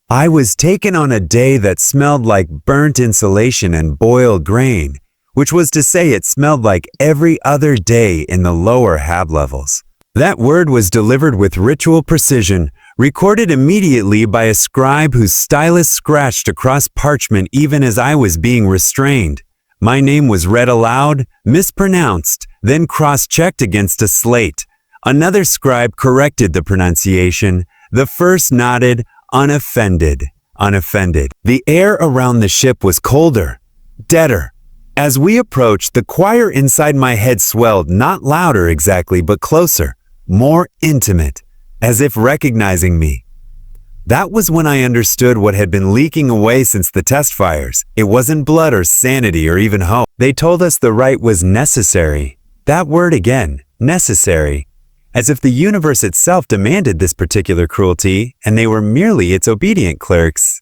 I was taken on a day that smelled like burnt insulation and boiled grain, which was to say it smelled like every other day in the lower hab levels. That word was delivered with ritual precision, recorded immediately by a scribe whose stylus scratched across parchment even as I was being restrained. My name was read aloud, mispronounced, then cross-checked against a slate. Another scribe corrected the pronunciation. The first nodded, unoffended. The air around the ship was colder, deader. As we approached, the choir inside my head swelled, not louder exactly, but closer, more intimate, as if recognizing me. That was when I understood what had been leaking away since the test fires. It wasn't blood or sanity or even hope. They told us the rite was necessary. That word again, necessary. As if the universe itself demanded this particular cruelty, and they were merely its obedient clerks.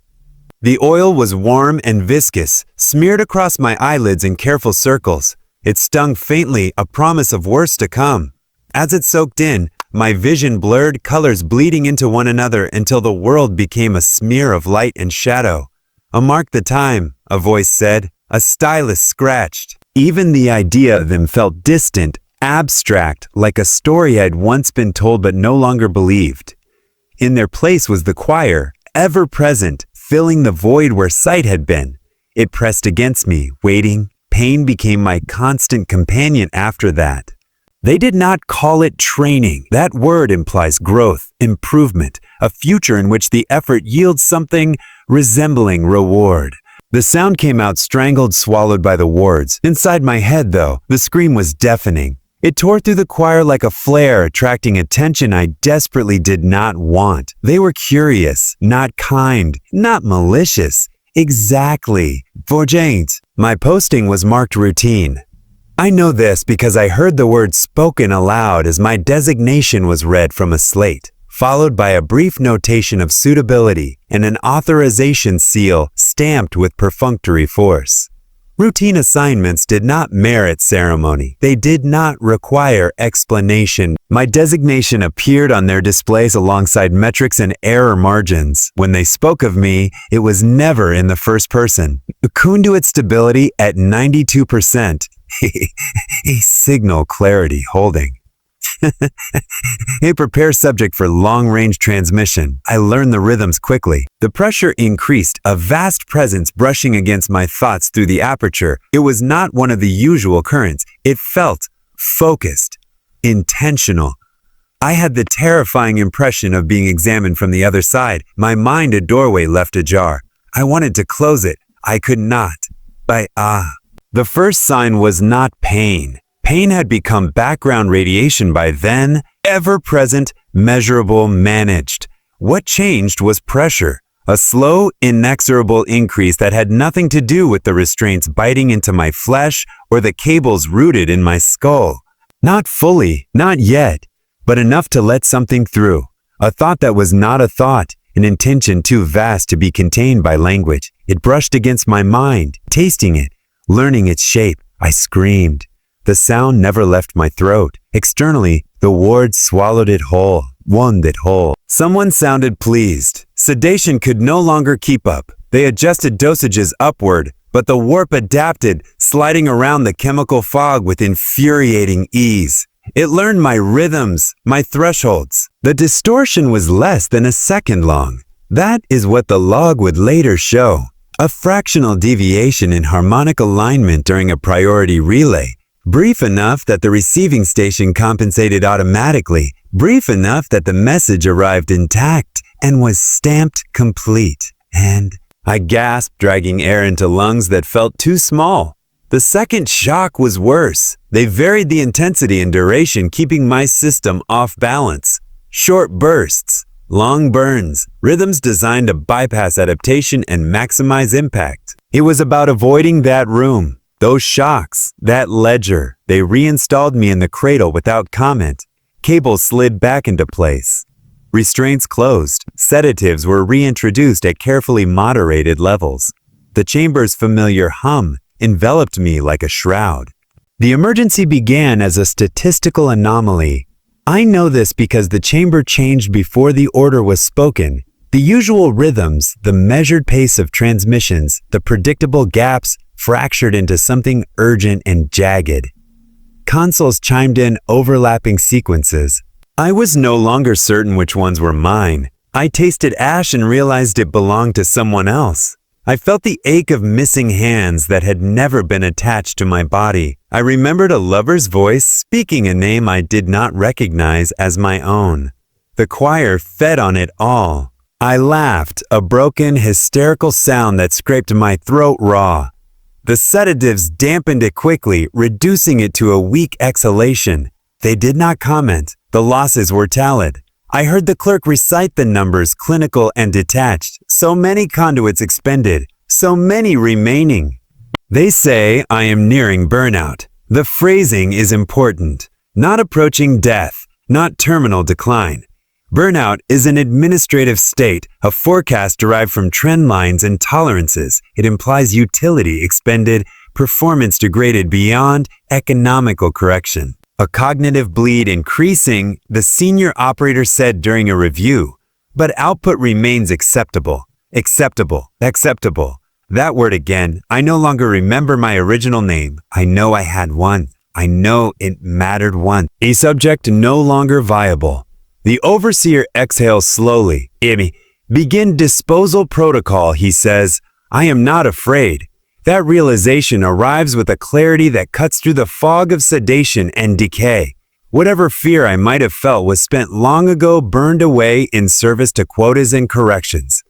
The oil was warm and viscous, smeared across my eyelids in careful circles. It stung faintly, a promise of worse to come. As it soaked in, my vision blurred, colors bleeding into one another until the world became a smear of light and shadow. "Mark the time," a voice said. A stylus scratched. Even the idea of them felt distant, abstract, like a story I'd once been told but no longer believed. In their place was the choir, ever present, filling the void where sight had been. It pressed against me, waiting. Pain became my constant companion after that. They did not call it training. That word implies growth, improvement, a future in which the effort yields something resembling reward. The sound came out strangled, swallowed by the wards. Inside my head, though, the scream was deafening. It tore through the choir like a flare, attracting attention I desperately did not want. They were curious, not kind, not malicious. Exactly. Vorjanes. My posting was marked routine. I know this because I heard the word spoken aloud as my designation was read from a slate, followed by a brief notation of suitability and an authorization seal stamped with perfunctory force. Routine assignments did not merit ceremony. They did not require explanation. My designation appeared on their displays alongside metrics and error margins. When they spoke of me, it was never in the first person. Conduit stability at 92%. A signal clarity holding. A prepare subject for long-range transmission. I learned the rhythms quickly. The pressure increased, a vast presence brushing against my thoughts through the aperture. It was not one of the usual currents. It felt focused, intentional. I had the terrifying impression of being examined from the other side, my mind a doorway left ajar. I wanted to close it. I could not. The first sign was not pain. Pain had become background radiation by then, ever-present, measurable, managed. What changed was pressure, a slow, inexorable increase that had nothing to do with the restraints biting into my flesh or the cables rooted in my skull. Not fully, not yet, but enough to let something through. A thought that was not a thought, an intention too vast to be contained by language. It brushed against my mind, tasting it, learning its shape. I screamed. The sound never left my throat. Externally, the ward swallowed it whole, wound it whole. Someone sounded pleased. Sedation could no longer keep up. They adjusted dosages upward, but the warp adapted, sliding around the chemical fog with infuriating ease. It learned my rhythms, my thresholds. The distortion was less than a second long. That is what the log would later show. A fractional deviation in harmonic alignment during a priority relay. Brief enough that the receiving station compensated automatically, brief enough that the message arrived intact and was stamped complete. And I gasped, dragging air into lungs that felt too small. The second shock was worse. They varied the intensity and duration, keeping my system off balance. Short bursts, long burns, rhythms designed to bypass adaptation and maximize impact. It was about avoiding that room. Those shocks, that ledger, they reinstalled me in the cradle without comment. Cables slid back into place. Restraints closed. Sedatives were reintroduced at carefully moderated levels. The chamber's familiar hum enveloped me like a shroud. The emergency began as a statistical anomaly. I know this because the chamber changed before the order was spoken. The usual rhythms, the measured pace of transmissions, the predictable gaps fractured into something urgent and jagged. Consoles chimed in overlapping sequences. I was no longer certain which ones were mine. I tasted ash and realized it belonged to someone else. I felt the ache of missing hands that had never been attached to my body. I remembered a lover's voice speaking a name I did not recognize as my own. The choir fed on it all. I laughed, a broken, hysterical sound that scraped my throat raw. The sedatives dampened it quickly, reducing it to a weak exhalation. They did not comment. The losses were tallied. I heard the clerk recite the numbers, clinical and detached. So many conduits expended, so many remaining. They say I am nearing burnout. The phrasing is important. Not approaching death, not terminal decline. Burnout is an administrative state, a forecast derived from trend lines and tolerances. It implies utility expended, performance degraded beyond economical correction. A cognitive bleed increasing, the senior operator said during a review, but output remains acceptable. Acceptable. Acceptable. That word again. I no longer remember my original name. I know I had one. I know it mattered once. A subject no longer viable. The overseer exhales slowly. Begin disposal protocol, he says. I am not afraid. That realization arrives with a clarity that cuts through the fog of sedation and decay. Whatever fear I might have felt was spent long ago, burned away in service to quotas and corrections.